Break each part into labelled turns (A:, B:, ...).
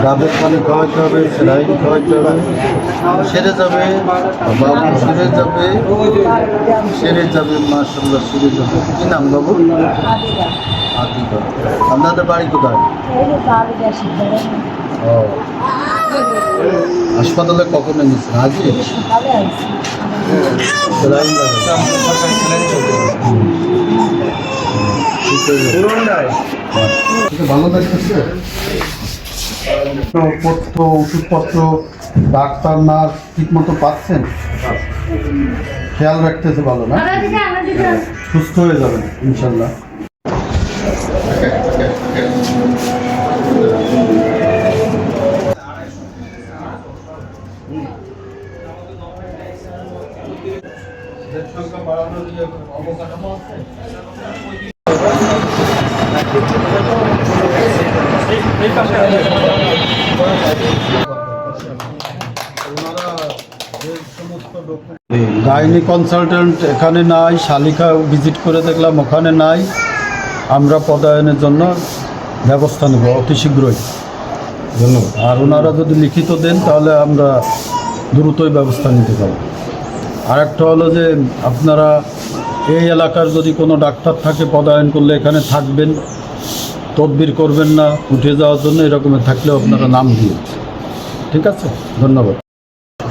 A: ডাবের পানি খাওয়াইতে হবে, স্যালাইন খাওয়াইতে হবে, সেরে যাবে, বাবু সেরে যাবে মাশাআল্লাহ, সেরে যাবে। কি নাম বাবু? আদিবা। আপনাদের বাড়ি কোথায়? ও, হাসপাতালে কখন এনেছেন? আজকে স্যালাইন ভালো লাগতেছে। ওষুধপত্র ওষুধপত্র ডাক্তার নার্স ঠিক মতো পাচ্ছেন? খেয়াল রাখতেছে ভালো না? সুস্থ হয়ে যাবেন ইনশাল্লাহ। সংখ্যা বাড়ানোর যে অবকাঠামো আছে গাইনি কনসালটেন্ট এখানে নাই, শালিকা ভিজিট করে দেখলাম ওখানে নাই। আমরা পদায়নের জন্য ব্যবস্থা নেব অতি শীঘ্রই। ধন্যবাদ। আর ওনারা যদি লিখিত দেন তাহলে আমরা দ্রুতই ব্যবস্থা নিতে পারব। আরেকটা হলো যে আপনারা এই এলাকার যদি কোনো ডাক্তার থাকে পদায়ন করলে এখানে থাকবেন, তদবির করবেন না উঠে যাওয়ার জন্য, এরকমের থাকলেও আপনারা নাম দিয়ে। ঠিক আছে, ধন্যবাদ।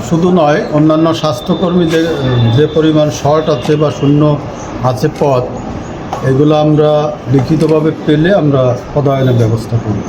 A: শুধু নয়, অন্যান্য স্বাস্থ্যকর্মী যে পরিমাণ শর্ট আছে বা শূন্য আছে পদ, এগুলো আমরা লিখিতভাবে পেলে আমরা পদায়নের ব্যবস্থা করব।